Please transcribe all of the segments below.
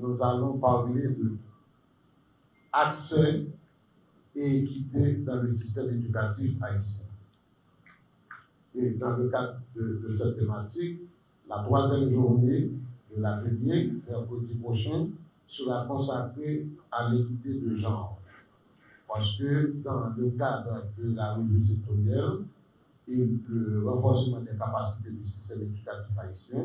nous allons parler de accès et équité dans le système éducatif haïtien. Et dans le cadre de cette thématique, la troisième journée de l'atelier, mercredi prochain, sera consacrée à l'équité de genre. Parce que dans le cadre de la revue sectorielle et le renforcement des capacités du système éducatif haïtien,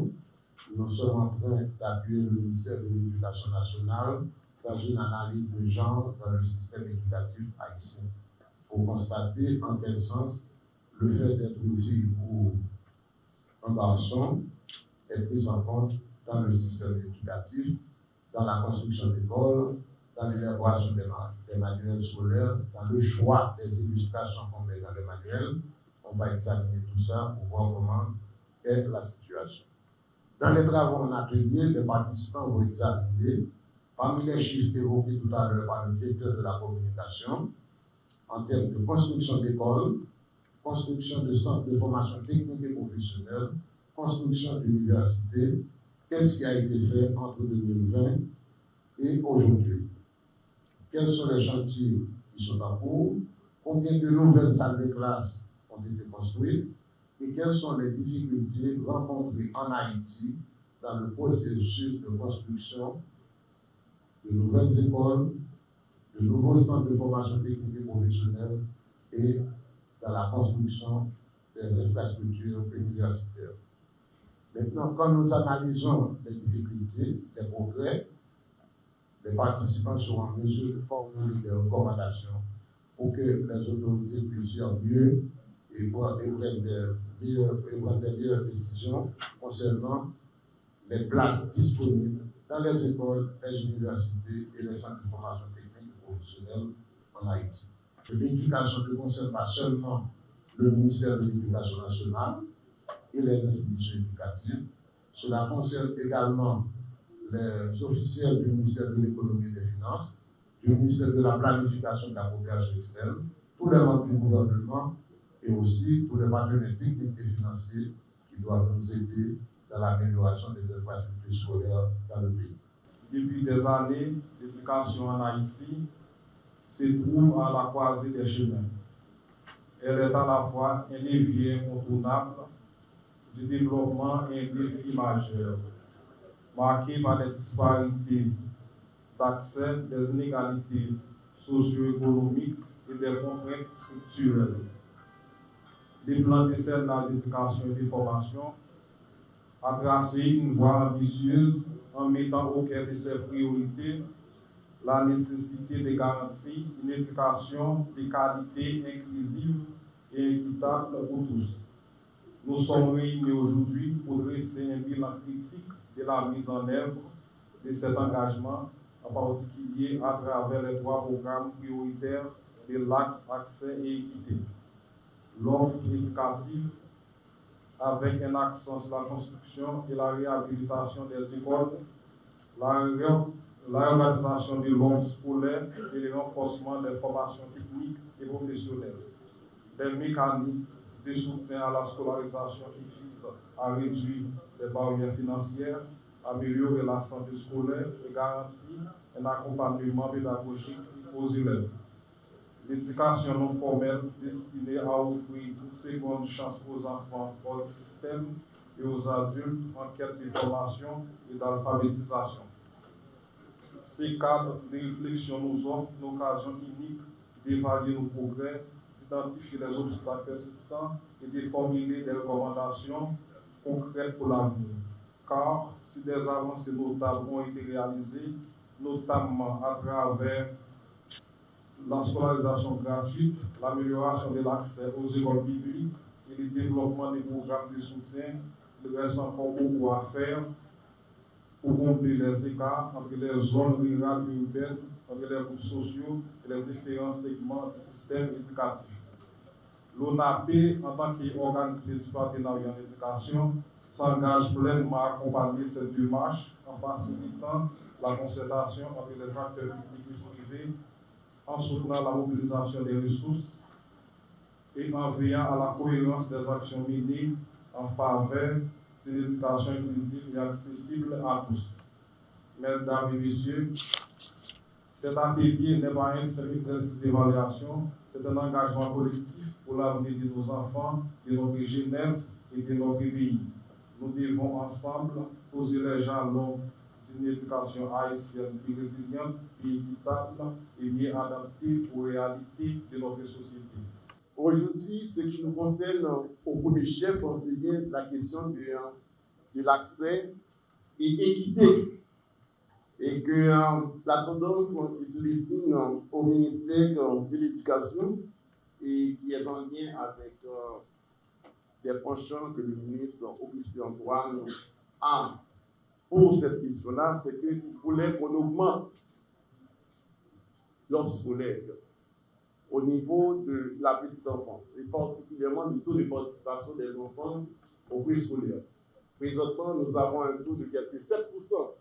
nous sommes en train d'appuyer le ministère de l'Éducation nationale dans une analyse de genre dans le système éducatif haïtien pour constater en quel sens le fait d'être une fille ou un garçon est pris en compte dans le système éducatif, dans la construction d'écoles, dans l'élaboration des manuels scolaires, dans le choix des illustrations qu'on met dans les manuels. On va examiner tout ça pour voir comment est la situation. Dans les travaux en atelier, les participants vont examiner, parmi les chiffres évoqués tout à l'heure par le directeur de la communication, en termes de construction d'écoles, construction de centres de formation technique et professionnelle, construction d'universités, qu'est-ce qui a été fait entre 2020 et aujourd'hui? Quels sont les chantiers qui sont en cours? Combien de nouvelles salles de classe ont été construites? Et quelles sont les difficultés rencontrées en Haïti dans le processus de construction de nouvelles écoles, de nouveaux centres de formation technique et professionnelle et dans la construction des infrastructures universitaires. Maintenant, quand nous analysons les difficultés, les progrès, les participants seront en mesure de formuler des recommandations pour que les autorités puissent faire mieux et prendre des meilleures décisions concernant les places disponibles dans les écoles, les universités et les centres de formation technique et professionnelle en Haïti. L'éducation ne concerne pas seulement le ministère de l'Éducation nationale et les institutions éducatives, cela concerne également les officiels du ministère de l'Économie et des Finances, du ministère de la Planification de la coopération externe, tous les membres du gouvernement et aussi tous les partenaires techniques et financiers qui doivent nous aider dans l'amélioration des infrastructures scolaires dans le pays. Depuis des années, l'éducation en Haïti se trouve à la croisée des chemins. Elle est à la fois un levier incontournable du développement et un défi majeur, marqué par des disparités d'accès, des inégalités socio-économiques et des contraintes structurelles. Les plans décennal d'éducation et de formation a tracé une voie ambitieuse en mettant au cœur de ses priorités la nécessité de garantir une éducation de qualité inclusive et équitable pour tous. Nous sommes réunis aujourd'hui pour dresser un bilan critique de la mise en œuvre de cet engagement, en particulier à travers les trois programmes prioritaires de l'axe accès et équité. L'offre éducative, avec un accent sur la construction et la réhabilitation des écoles, la réorganisation de l'offre scolaire et le renforcement des formations techniques et professionnelles. Des mécanismes de soutien à la scolarisation qui visent à réduire les barrières financières, améliorer la santé scolaire et garantir un accompagnement pédagogique aux élèves. L'éducation non formelle destinée à offrir une seconde chance aux enfants hors système et aux adultes en quête de formation et d'alphabétisation. Ces cadres de réflexion nous offrent une occasion unique d'évaluer nos progrès, d'identifier les obstacles persistants et de formuler des recommandations concrètes pour l'avenir. Car si des avancées notables ont été réalisées, notamment à travers la scolarisation gratuite, l'amélioration de l'accès aux écoles publiques et le développement des programmes de soutien, il reste encore beaucoup à faire pour combler les écarts entre les zones rurales et urbaines, entre les groupes sociaux et les différents segments du système éducatif. L'ONAP, en tant qu'organe clé du partenariat en éducation, s'engage pleinement à accompagner cette démarche en facilitant la concertation entre les acteurs publics et privés, en soutenant la mobilisation des ressources et en veillant à la cohérence des actions menées en faveur d'une éducation inclusive et accessible à tous. mesdames et messieurs, cet atelier n'est pas un seul exercice d'évaluation, c'est un engagement collectif pour l'avenir de nos enfants, de notre jeunesse et de notre pays. Nous devons ensemble poser les jalons d'une éducation haïtienne plus résiliente, plus équitable et mieux adaptée aux réalités de notre société. Aujourd'hui, ce qui nous concerne au premier chef, c'est bien la question de l'accès et équité. Et que la tendance qui se dessine au ministère de l'Éducation et qui est en lien avec des penchants que le ministre Augustin Antoine a pour cette question-là, c'est qu'il voulait qu'on augmente l'offre scolaire au niveau de la petite enfance, et particulièrement le taux de participation des enfants au préscolaire. Présentement, nous avons un taux de quelque 7%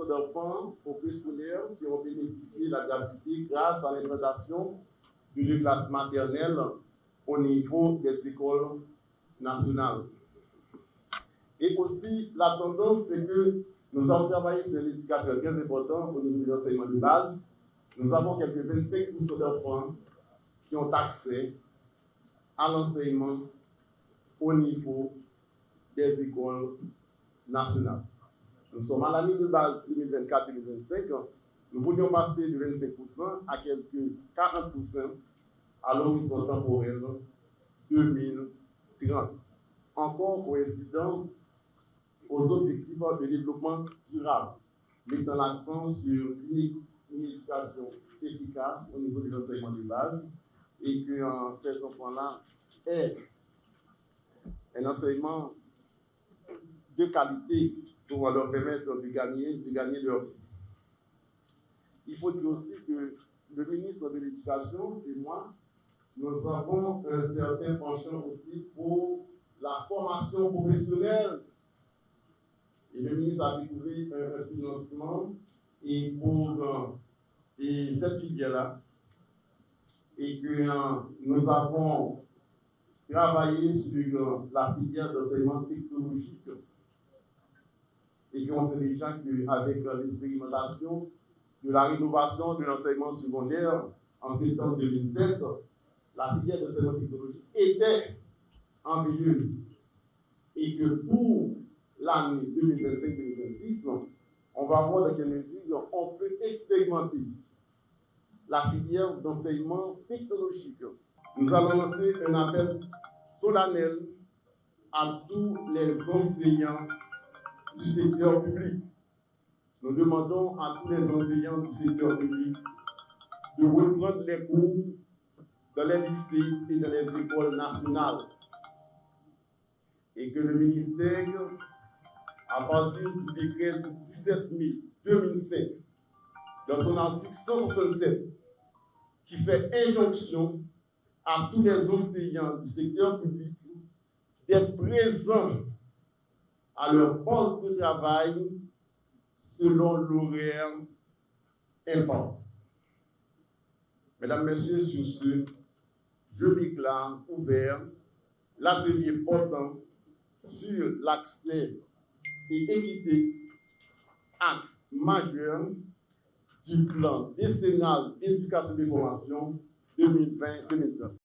d'enfants au préscolaire qui ont bénéficié de la gratuité grâce à l'implantation d'une classe maternelle au niveau des écoles nationales. Et aussi, la tendance, c'est que nous avons travaillé sur un indicateur très important au niveau de l'enseignement de base. Nous avons quelques 25% d'enfants qui ont accès à l'enseignement au niveau des écoles nationales. Nous sommes à l'année de base 2024-2025. Nous voulions passer de 25% à quelques 40% à l'horizon temporel 2030. Encore coïncident aux objectifs de développement durable, mettant l'accent sur une éducation efficace au niveau de l'enseignement de base et que ces enfants-là aient un enseignement de qualité pour leur permettre de gagner leur vie. Il faut dire aussi que le ministre de l'Éducation et moi, nous avons un certain penchant aussi pour la formation professionnelle. Et le ministre a trouvé un financement et pour cette filière-là. Et que nous avons travaillé sur la filière d'enseignement technologique. Et qu'on sait déjà qu'avec l'expérimentation de la rénovation de l'enseignement secondaire en septembre 2007, la filière d'enseignement technologique était en veilleuse. Et que pour l'année 2025-2026, on va voir dans quelle mesure on peut expérimenter la filière d'enseignement technologique. Nous allons lancer un appel solennel à tous les enseignants du secteur public. Nous demandons à tous les enseignants du secteur public de reprendre les cours dans les lycées et dans les écoles nationales. Et que le ministère, à partir du décret du 17 mai 2005, dans son article 167, qui fait injonction à tous les enseignants du secteur public d'être présents à leur poste de travail selon l'horaire imparti. Mesdames, Messieurs, sur ce, je déclare ouvert l'atelier portant sur l'accès et équité, axe majeur du plan décennal d'éducation et de formation 2020-2030.